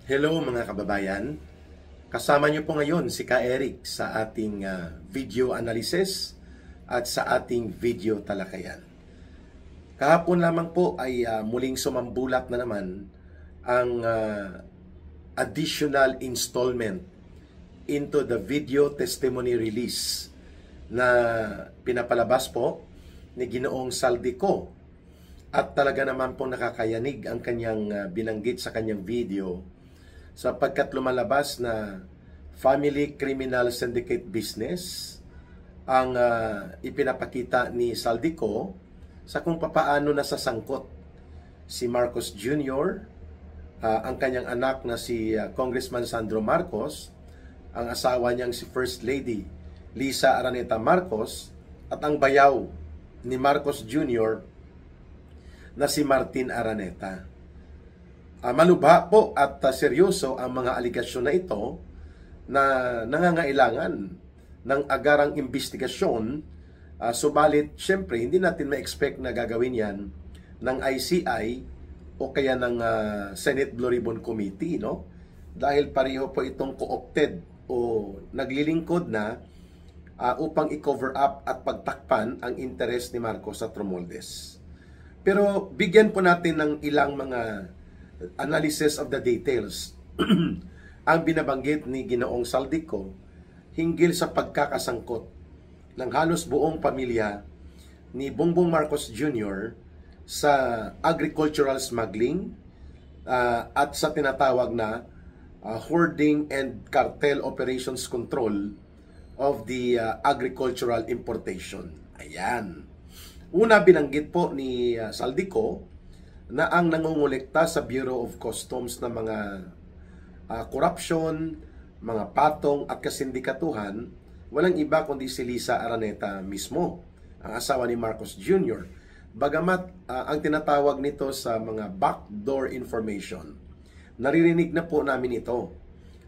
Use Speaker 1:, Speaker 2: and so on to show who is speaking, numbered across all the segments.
Speaker 1: Hello mga kababayan, kasama niyo po ngayon si Ka Eric sa ating video analysis at sa ating video talakayan. Kahapon lamang po ay muling sumambulat na naman ang additional installment into the video testimony release na pinapalabas po ni Ginoong Saldico, at talaga naman po nakakayanig ang kanyang binanggit sa kanyang video sapagkat lumalabas na family criminal syndicate business ang ipinapakita ni Saldico sa kung papaano nasasangkot si Marcos Jr., ang kanyang anak na si Congressman Sandro Marcos, ang asawa niyang si First Lady Lisa Araneta Marcos, at ang bayaw ni Marcos Jr. na si Martin Araneta. Malubha po at seryoso ang mga aligasyon na ito na nangangailangan ng agarang investigasyon, subalit syempre hindi natin ma-expect na gagawin yan ng ICI o kaya ng Senate Blue Ribbon Committee, no? Dahil pareho po itong co-opted o naglilingkod na upang i-cover up at pagtakpan ang interes ni Marcos at Romualdez. Pero bigyan po natin ng ilang mga analysis of the details ang binabanggit ni Ginoong Saldico hinggil sa pagkakasangkot ng halos buong pamilya ni Bongbong Marcos Jr. sa agricultural smuggling at sa tinatawag na hoarding and cartel operations control of the agricultural importation. Ayan. Una, binanggit po ni Saldico na ang nangungulekta sa Bureau of Customs na mga corruption, mga patong at kasindikatuhan, walang iba kundi si Lisa Araneta mismo, ang asawa ni Marcos Jr. Bagamat ang tinatawag nito sa mga backdoor information, naririnig na po namin ito.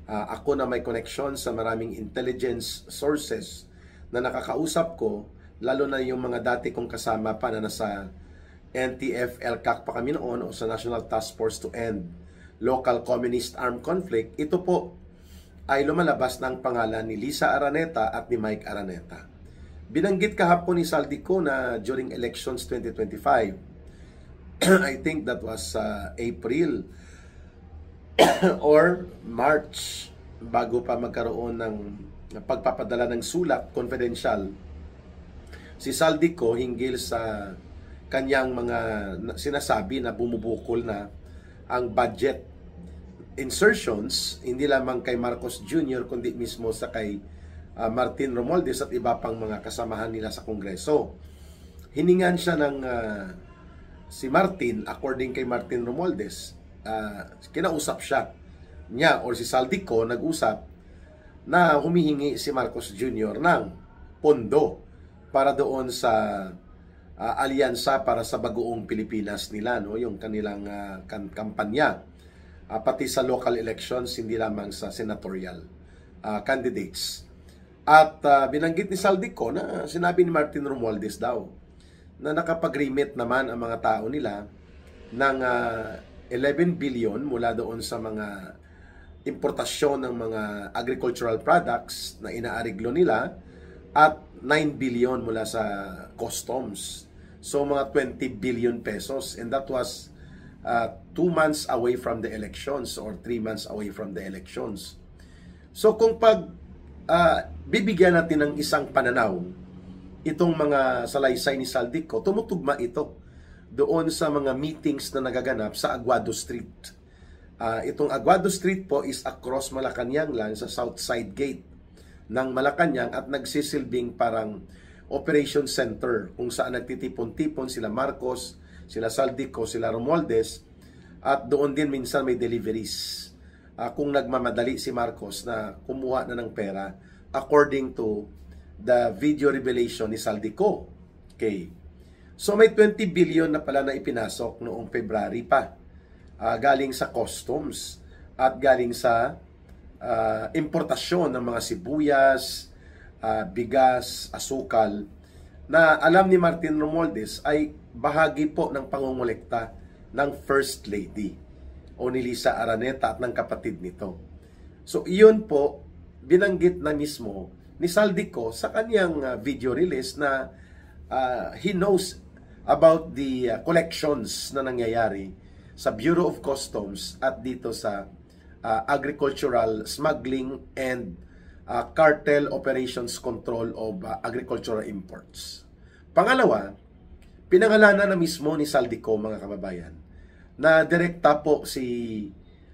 Speaker 1: Ako na may connection sa maraming intelligence sources na nakakausap ko, lalo na yung mga dati kong kasama pa na nasa NTF-ELCAC pa kami noon o sa National Task Force to End Local Communist Armed Conflict. Ito po ay lumalabas ng pangalan ni Lisa Araneta at ni Mike Araneta. Binanggit kahapon ni Saldico na during elections 2025, I think that was April or March, bago pa magkaroon ng pagpapadala ng sulat confidential si Saldico hinggil sa kanyang mga sinasabi na bumubukol na ang budget insertions, hindi lamang kay Marcos Jr. kundi mismo sa kay Martin Romualdez at iba pang mga kasamahan nila sa Kongreso. Hiningan siya ng si Martin, according kay Martin Romualdez, kinausap niya or si Saldico nag-usap na humihingi si Marcos Jr. ng pondo para doon sa alyansa para sa bagoong Pilipinas nila, no, yung kanilang kampanya, pati sa local elections, hindi lamang sa senatorial candidates. At binanggit ni Saldico na sinabi ni Martin Romualdez daw na nakapag-remit naman ang mga tao nila ng 11 billion mula doon sa mga importasyon ng mga agricultural products na inaariglo nila at 9 billion mula sa customs. So mga 20 billion pesos, and that was 2 months away from the elections or 3 months away from the elections. So kung bibigyan natin ng isang pananaw itong mga salaysay ni Saldico, tumutugma ito doon sa mga meetings na nagaganap sa Aguado Street. Itong Aguado Street po is across Malacanang lang sa South Side Gate ng Malacanang at nagsisilbing parang operation center kung saan nagtitipon-tipon sila Marcos, sila Saldico, sila Romualdez, at doon din minsan may deliveries kung nagmamadali si Marcos na kumuha na ng pera according to the video revelation ni Saldico. Okay. So may 20 billion na pala na ipinasok noong February pa, galing sa customs at galing sa importasyon ng mga sibuyas, bigas, asukal, na alam ni Martin Romualdez ay bahagi po ng pangungulekta ng First Lady. o ni Lisa Araneta at ng kapatid nito. So iyon po, binanggit na mismo ni Saldico sa kanyang video release na he knows about the collections na nangyayari sa Bureau of Customs at dito sa agricultural smuggling and cartel operations control of agricultural imports. Pangalawa, pinangalanan na mismo ni Saldico, mga kababayan, na direkta po si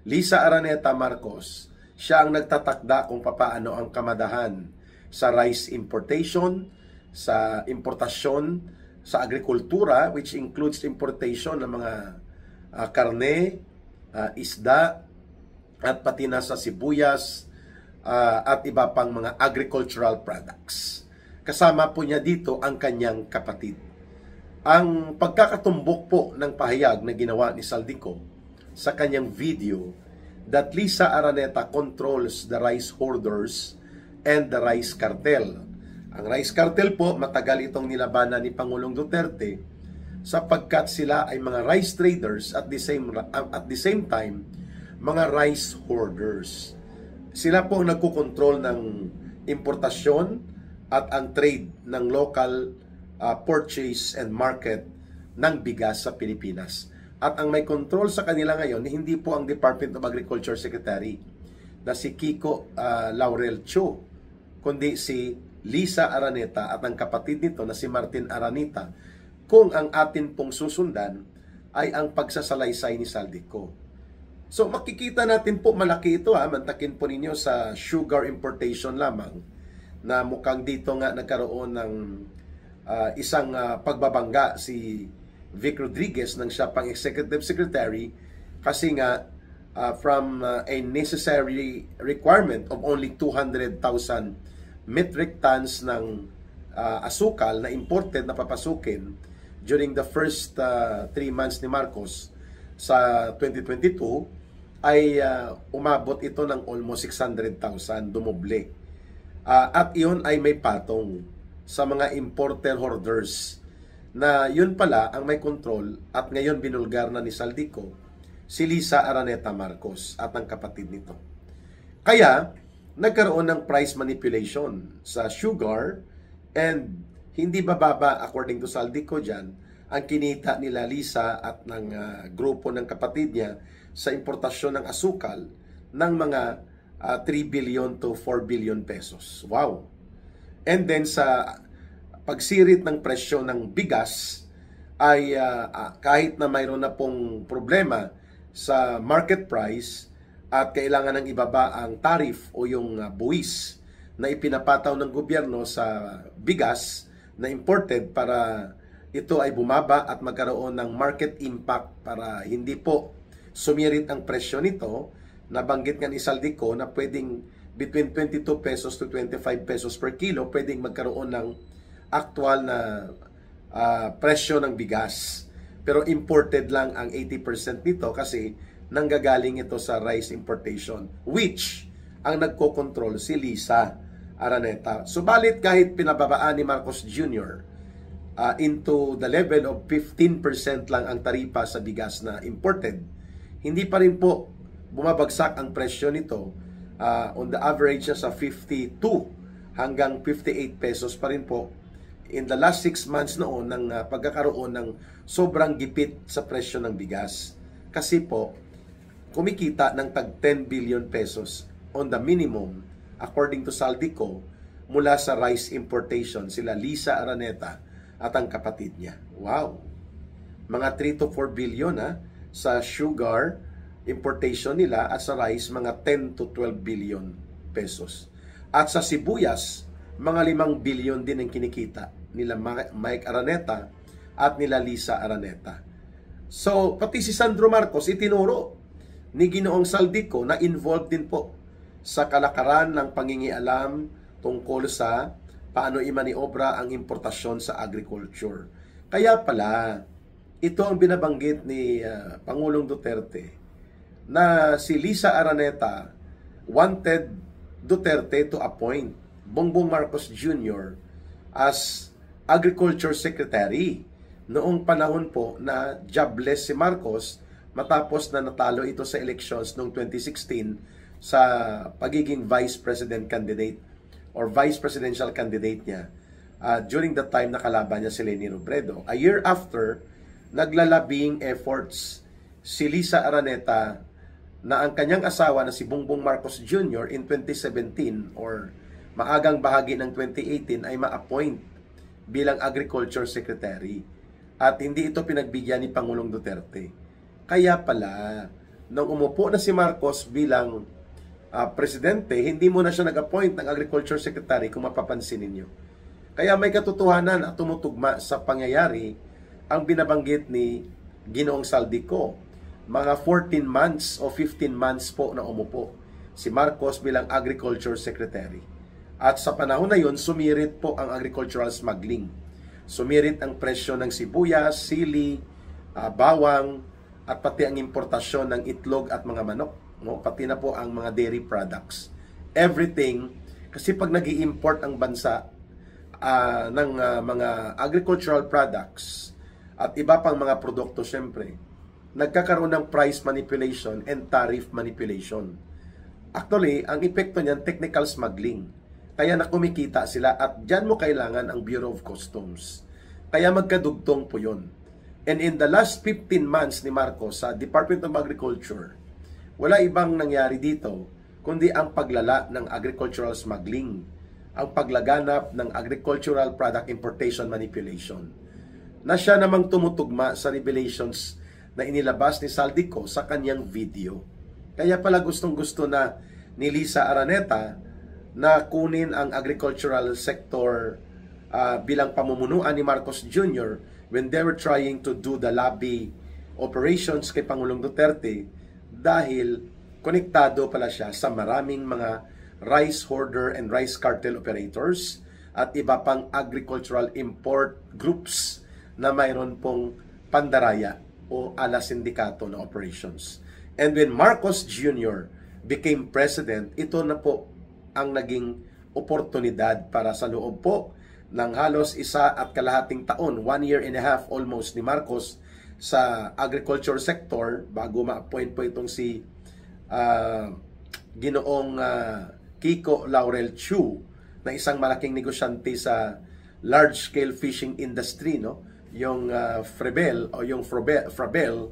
Speaker 1: Lisa Araneta Marcos. Siya ang nagtatakda kung papaano ang kamadahan sa rice importation, sa importasyon, sa agrikultura, which includes importation ng mga karne, isda, at pati na sa sibuyas, at iba pang mga agricultural products. Kasama po niya dito ang kanyang kapatid. Ang pagkakatumbok po ng pahayag na ginawa ni Saldico sa kanyang video that Lisa Araneta controls the rice hoarders and the rice cartel. Ang rice cartel po, matagal itong nilabanan ni Pangulong Duterte sapagkat sila ay mga rice traders at the same time mga rice hoarders. Sila po ang nagkukontrol ng importasyon at ang trade ng local purchase and market ng bigas sa Pilipinas. At ang may control sa kanila ngayon, hindi po ang Department of Agriculture Secretary na si Kiko Laurel Cho, kundi si Lisa Araneta at ang kapatid nito na si Martin Araneta, kung ang atin pong susundan ay ang pagsasalaysay ni Saldico. So makikita natin po malaki ito, mantakin po ninyo sa sugar importation lamang, na mukhang dito nga nagkaroon ng isang pagbabangga si Vic Rodriguez nang siya pang Executive Secretary, kasi nga from a necessary requirement of only 200,000 metric tons ng asukal na imported na papasukin during the first 3 months ni Marcos sa 2022, ay umabot ito ng almost 600,000, dumoble. At iyon ay may patong sa mga importer hoarders na yun pala ang may control, at ngayon binulgar na ni Saldico si Lisa Araneta Marcos at ang kapatid nito. Kaya nagkaroon ng price manipulation sa sugar, and hindi bababa, according to Saldico dyan, ang kinita nila Lisa at ng grupo ng kapatid niya sa importasyon ng asukal ng mga 3 billion to 4 billion pesos. Wow! And then sa pagsirit ng presyo ng bigas ay kahit na mayroon na pong problema sa market price at kailangan ng ibaba ang tariff o yung buwis na ipinapataw ng gobyerno sa bigas na imported para ito ay bumaba at magkaroon ng market impact para hindi po sumirit ang presyo nito. Nabanggit nga ni Saldico na pwedeng between 22 pesos to 25 pesos per kilo pwedeng magkaroon ng actual na presyo ng bigas. Pero imported lang ang 80% nito kasi nanggagaling ito sa rice importation, which ang nagko-control si Lisa Araneta. Subalit kahit pinababaan ni Marcos Jr. Into the level of 15% lang ang taripa sa bigas na imported, hindi pa rin po bumabagsak ang presyo nito. On the average sa 52 hanggang 58 pesos pa rin po in the last 6 months noon ng pagkakaroon ng sobrang gipit sa presyo ng bigas. Kasi po, kumikita ng tag 10 billion pesos on the minimum, according to Saldico, mula sa rice importation, sila Lisa Araneta at ang kapatid niya. Wow! Mga 3 to 4 billion sa sugar importation nila, at sa rice mga 10 to 12 billion pesos. At sa sibuyas, mga 5 billion din ang kinikita nila Mike Araneta at nila Lisa Araneta. So, pati si Sandro Marcos itinuro ni Ginoong Saldico na involved din po sa kalakaran ng pangingialam tungkol sa paano imaniobra ang importasyon sa agriculture. Kaya pala, ito ang binabanggit ni Pangulong Duterte, na si Lisa Araneta wanted Duterte to appoint Bongbong Marcos Jr. as Agriculture Secretary noong panahon po na jobless si Marcos matapos na natalo ito sa elections noong 2016 sa pagiging vice president candidate or vice presidential candidate niya during the time na kalaban niya si Leni Robredo. A year after, naglalabing efforts si Lisa Araneta na ang kanyang asawa na si Bongbong Marcos Jr. in 2017 or maagang bahagi ng 2018 ay ma-appoint bilang Agriculture Secretary. At hindi ito pinagbigyan ni Pangulong Duterte. Kaya pala, nung umupo na si Marcos bilang presidente, hindi mo na siya nag-appoint ng Agriculture Secretary kung mapapansin ninyo. Kaya may katotohanan at tumutugma sa pangyayari ang binabanggit ni Ginoong Saldico. Mga 14 months o 15 months po na umupo si Marcos bilang Agriculture Secretary. At sa panahon na yun, sumirit po ang agricultural smuggling. Sumirit ang presyo ng sibuyas, sili, bawang, at pati ang importasyon ng itlog at mga manok. No? Pati na po ang mga dairy products. Everything, kasi pag nag-i-import ang bansa ng mga agricultural products at iba pang mga produkto, syempre, nagkakaroon ng price manipulation and tariff manipulation. Actually, ang epekto niyan, technical smuggling. Kaya na kumikita sila at dyan mo kailangan ang Bureau of Customs. Kaya magkadugtong po yun. And in the last 15 months ni Marcos sa Department of Agriculture, wala ibang nangyari dito kundi ang paglala ng agricultural smuggling, ang paglaganap ng agricultural product importation manipulation, na siya namang tumutugma sa revelations na inilabas ni Saldico sa kanyang video. Kaya pala gustong-gusto na ni Lisa Araneta na kunin ang agricultural sector bilang pamumunuan ni Marcos Jr. when they were trying to do the lobby operations kay Pangulong Duterte dahil konektado pala siya sa maraming mga rice hoarder and rice cartel operators at iba pang agricultural import groups na mayroon pong pandaraya o ala sindikato na operations. And when Marcos Jr. became president, ito na po ang naging oportunidad para sa loob po ng halos 1.5 taon, 1 year and a half almost ni Marcos sa agriculture sector bago ma-appoint po itong si Ginoong Kiko Laurel Chu na isang malaking negosyante sa large-scale fishing industry, no? Yung Frabel o yung Frabel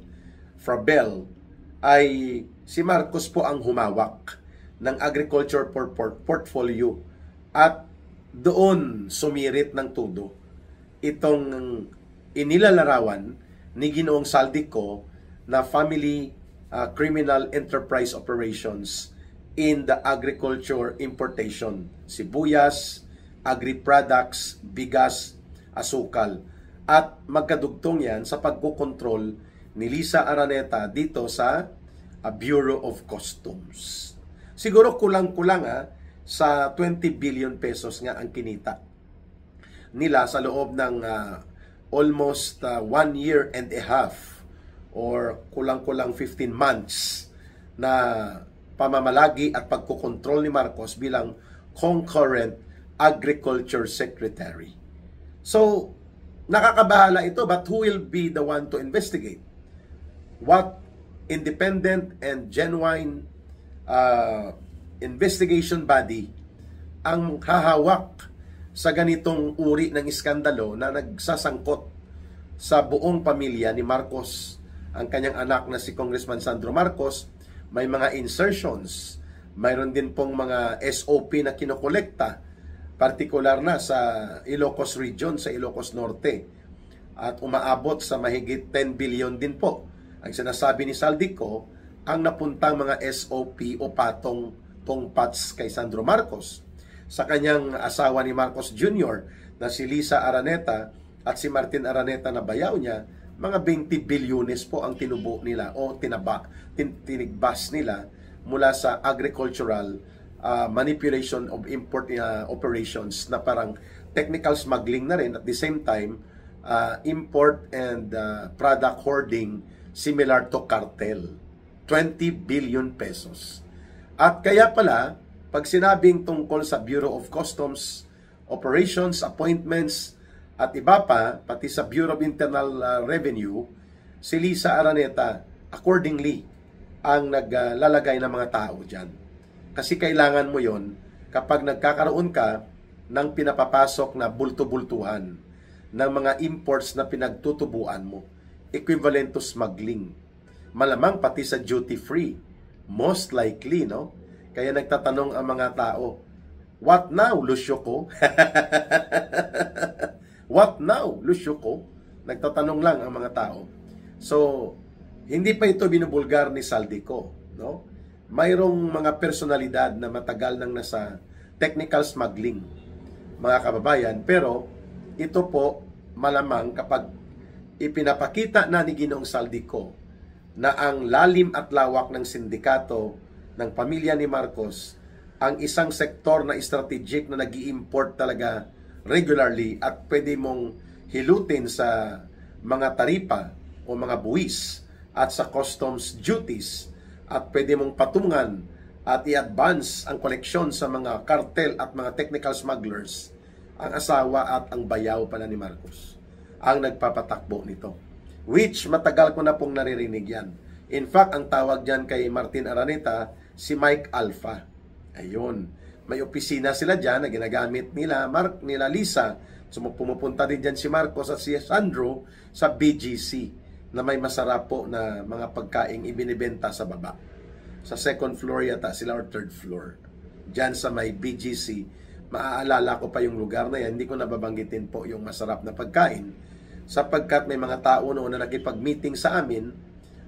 Speaker 1: ay si Marcos po ang humawak ng agriculture portfolio at doon sumirit ng todo itong inilalarawan ni Ginoong Saldico na family criminal enterprise operations in the agriculture importation, sibuyas, agri-products, bigas, asukal. At magkadugtong yan sa pagkukontrol ni Lisa Araneta dito sa Bureau of Customs. Siguro kulang-kulang sa 20 billion pesos nga ang kinita nila sa loob ng almost 1 year and a half or kulang-kulang 15 months na pamamalagi at pagkukontrol ni Marcos bilang concurrent Agriculture Secretary. So, nakakabahala ito, but who will be the one to investigate? What independent and genuine investigation body ang hahawak sa ganitong uri ng iskandalo na nagsasangkot sa buong pamilya ni Marcos? Ang kanyang anak na si Congressman Sandro Marcos, may mga insertions, mayroon din pong mga SOP na kinokolekta, partikular na sa Ilocos Region, sa Ilocos Norte, at umaabot sa mahigit 10 billion din po. Ang sinasabi ni Saldico, ang napuntang mga SOP o patong tongpats kay Sandro Marcos, sa kanyang asawa ni Marcos Jr. na si Lisa Araneta at si Martin Araneta na bayaw niya, mga 20 bilyones po ang tinubo nila o tinigbas nila mula sa agricultural manipulation of import operations na parang technical smuggling na rin at the same time import and product hoarding similar to cartel. 20 billion pesos. At kaya pala, pag sinabing tungkol sa Bureau of Customs operations, appointments, at iba pa, pati sa Bureau of Internal Revenue, si Lisa Araneta accordingly ang naglalagay ng mga tao dyan. Kasi kailangan mo yon kapag nagkakaroon ka ng pinapapasok na bulto-bultuhan ng mga imports na pinagtutubuan mo. Equivalent to smuggling. Malamang pati sa duty-free. Most likely, no? Kaya nagtatanong ang mga tao, what now, Lusyoko? What now, Lusyoko? Nagtatanong lang ang mga tao. So, hindi pa ito binubulgar ni Saldico, no? Mayroong mga personalidad na matagal nang nasa technical smuggling, mga kababayan, pero ito po malamang kapag ipinapakita na ni Ginoong Saldico na ang lalim at lawak ng sindikato ng pamilya ni Marcos ang isang sektor na strategic na nag-i-import talaga regularly at pwede mong hilutin sa mga taripa o mga buwis at sa customs duties at pwede mong patungan at i-advance ang koleksyon sa mga cartel at mga technical smugglers, ang asawa at ang bayaw pala ni Marcos ang nagpapatakbo nito. Which matagal ko na pong naririnig yan. In fact, ang tawag dyan kay Martin Araneta, si Mike Alpha. Ayun. May opisina sila dyan na ginagamit nila, nila Lisa. So pumupunta din dyan si Marcos at si Sandro sa BGC na may masarap po na mga pagkaing ibinibenta sa baba. Sa second floor yata sila or third floor. Dyan sa may BGC, maaalala ko pa yung lugar na yan, hindi ko nababanggitin po yung masarap na pagkain sapagkat may mga tao noon na nakipag-meeting sa amin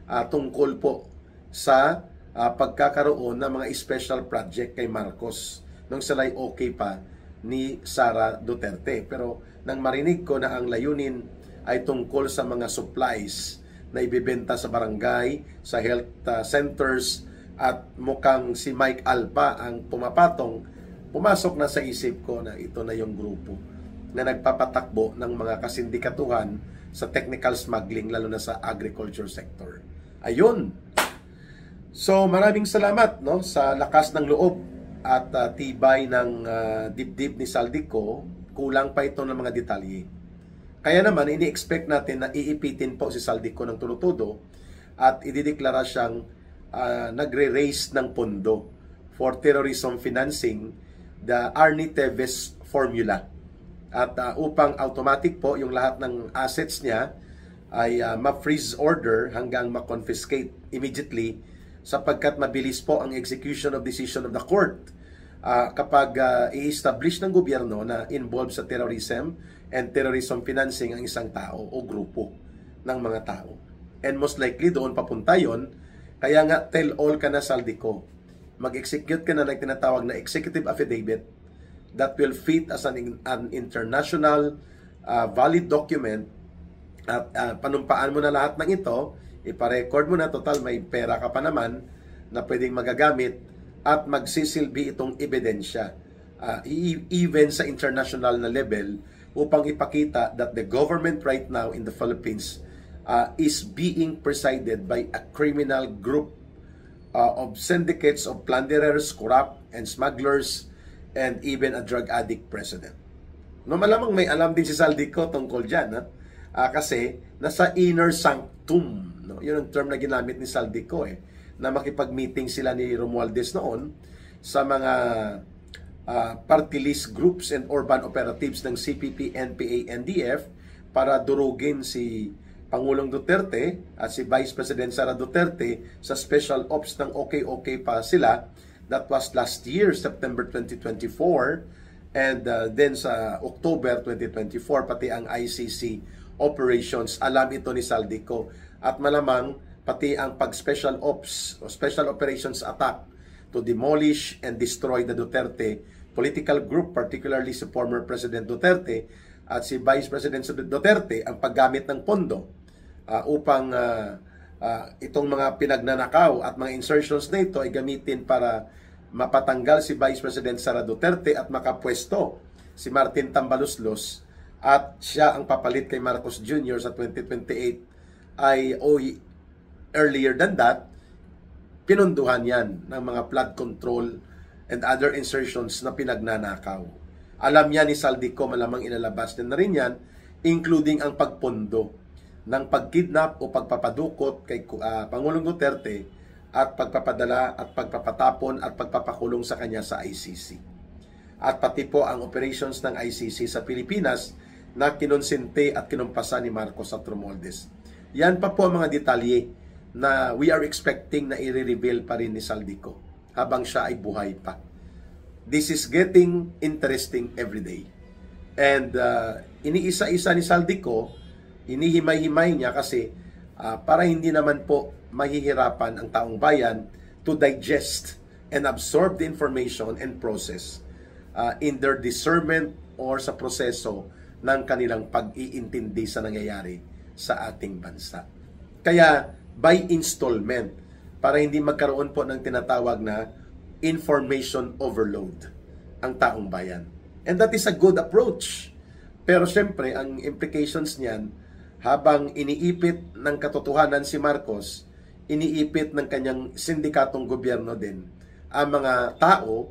Speaker 1: tungkol po sa pagkakaroon ng mga special project kay Marcos nung sila'y okay pa ni Sara Duterte. Pero nang marinig ko na ang layunin ay tungkol sa mga supplies na ibibenta sa barangay, sa health centers, at mukhang si Mike Alpa ang pumapatong, pumasok na sa isip ko na ito na yung grupo na nagpapatakbo ng mga kasindikatuhan sa technical smuggling, lalo na sa agriculture sector. Ayun. So maraming salamat, no, sa lakas ng loob at tibay ng dibdib ni Saldico. Kulang pa ito ng mga detalye. Kaya naman, ini-expect natin na iipitin po si Saldico ng tulotodo at idideklara siyang nagre-raise ng pondo for terrorism financing, the Arnie Teves formula. At upang automatic po yung lahat ng assets niya ay ma-freeze order hanggang ma-confiscate immediately sapagkat mabilis po ang execution of decision of the court kapag i-establish ng gobyerno na involved sa terrorism and terrorism financing ang isang tao o grupo ng mga tao. And most likely doon papunta yon. Kaya nga tell all ka na, Saldico. Mag-execute ka na ng tinatawag na executive affidavit that will fit as an international valid document at panumpaan mo na lahat ng ito, iparecord mo na, total may pera ka pa naman na pwedeng magagamit at magsisilbi itong ebidensya even sa international na level upang ipakita that the government right now in the Philippines is being presided by a criminal group of syndicates of plunderers, corrupt, and smugglers, and even a drug addict president. No, malamang may alam din si Saldico tungkol dyan, kasi nasa inner sanctum, no? Yun ang term na ginamit ni Saldico, na makipag-meeting sila ni Romualdez noon sa mga party list groups and urban operatives ng CPP, NPA, NDF para durugin si Pangulong Duterte at si Vice President Sara Duterte sa special ops ng okay pa sila. That was last year, September 2024. And then sa October 2024, pati ang ICC operations, alam ito ni Saldico. At malamang, pati ang pag-special ops o special operations attack to demolish and destroy the Duterte political group, particularly si former President Duterte at si Vice President Duterte, ang paggamit ng pondo upang itong mga pinagnanakaw at mga insertions na ito ay gamitin para mapatanggal si Vice President Sara Duterte at makapwesto si Martin Tambaluslos at siya ang papalit kay Marcos Jr. sa 2028 ay earlier than that, pinunduhan yan ng mga flood control and other insertions na pinagnanakaw. Alam niya ni Saldico, malamang ilalabas din na rin yan, including ang pagpondo ng pagkidnap o pagpapadukot kay Pangulong Duterte at pagpapadala at pagpapatapon at pagpapakulong sa kanya sa ICC. At pati po ang operations ng ICC sa Pilipinas na kinonsente at kinumpasa ni Marcos at Romualdez. Yan pa po ang mga detalye na we are expecting na i-reveal pa rin ni Saldico habang siya ay buhay pa. This is getting interesting every day. And iniisa-isa ni Saldico, inihimay-himay niya kasi para hindi naman po mahihirapan ang taong bayan to digest and absorb the information and process in their discernment or sa proseso ng kanilang pag-iintindi sa nangyayari sa ating bansa. Kaya by installment, para hindi magkaroon po ng tinatawag na information overload ang taong bayan. And that is a good approach. Pero syempre, ang implications niyan, habang iniipit ng katotohanan si Marcos, iniipit ng kanyang sindikatong gobyerno din ang mga tao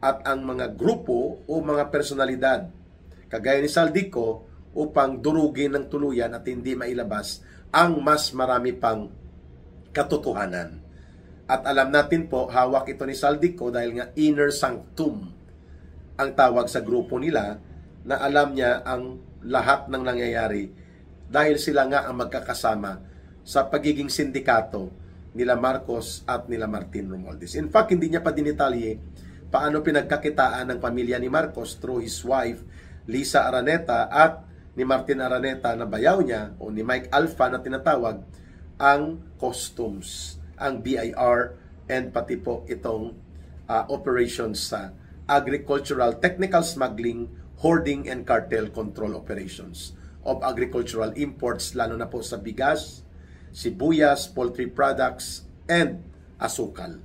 Speaker 1: at ang mga grupo o mga personalidad kagaya ni Saldico upang durugin ng tuluyan at hindi mailabas ang mas marami pang katotohanan. At alam natin po, hawak ito ni Saldico dahil nga inner sanctum ang tawag sa grupo nila, na alam niya ang lahat ng nangyayari dahil sila nga ang magkakasama sa pagiging sindikato nila Marcos at nila Martin Romualdez. In fact, hindi niya pa dinitalye paano pinagkakitaan ng pamilya ni Marcos through his wife, Lisa Araneta, at ni Martin Araneta na bayaw niya, o ni Mike Alpha na tinatawag, ang customs, ang BIR, and pati po itong operations sa agricultural technical smuggling, hoarding, and cartel control operations of agricultural imports, lalo na po sa bigas, sibuyas, poultry products, and asukal.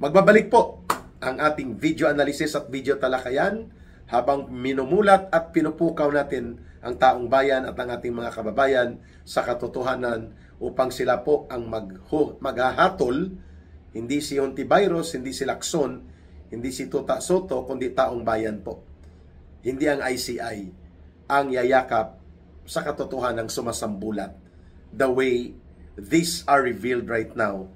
Speaker 1: Magbabalik po ang ating video analysis at video talakayan habang minumulat at pinupukaw natin ang taong bayan at ang ating mga kababayan sa katotohanan upang sila po ang maghahatol, hindi si Hontivirus, hindi si Lacson, hindi si Tuta Soto, kundi taong bayan po. Hindi ang ICI ang yayakap sa katotohanang sumasambulat the way these are revealed right now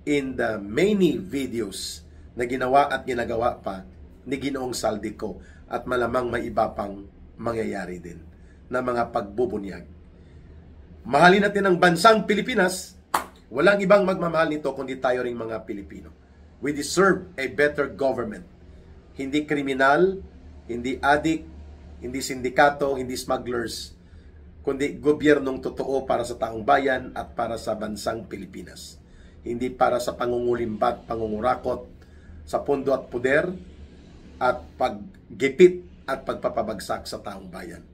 Speaker 1: in the many videos na ginawa at ginagawa pa ni Ginoong Saldico, at malamang may iba pang mangyayari din na mga pagbubunyag. Mahalin natin ang bansang Pilipinas. Walang ibang magmamahal nito kundi tayo ring mga Pilipino. We deserve a better government. Hindi kriminal, hindi adik, hindi sindikato, hindi smugglers, kundi gobyernong totoo para sa taong bayan at para sa bansang Pilipinas. Hindi para sa pangungulimbat, pangungurakot sa pundo at puder at paggipit at pagpapabagsak sa taong bayan.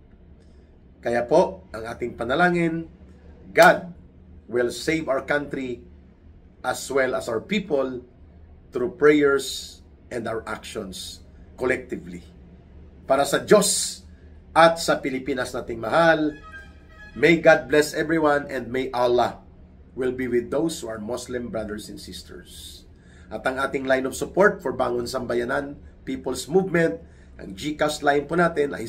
Speaker 1: Kaya po, ang ating panalangin, God will save our country as well as our people through prayers and our actions collectively. Para sa Diyos at sa Pilipinas nating mahal, may God bless everyone, and may Allah will be with those who are Muslim brothers and sisters. At ang ating line of support for Bangon Sambayanan People's Movement, ang GCash line po natin ay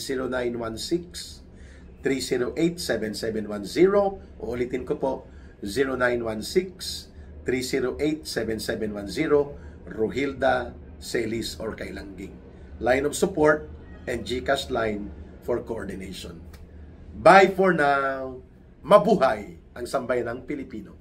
Speaker 1: 0916-308-7710. Uulitin ko po, 0916-308-7710. Rohilda, Celis, or Kailangging. Line of support and GCash line for coordination. Bye for now. Mabuhay ang sambayanang Pilipino.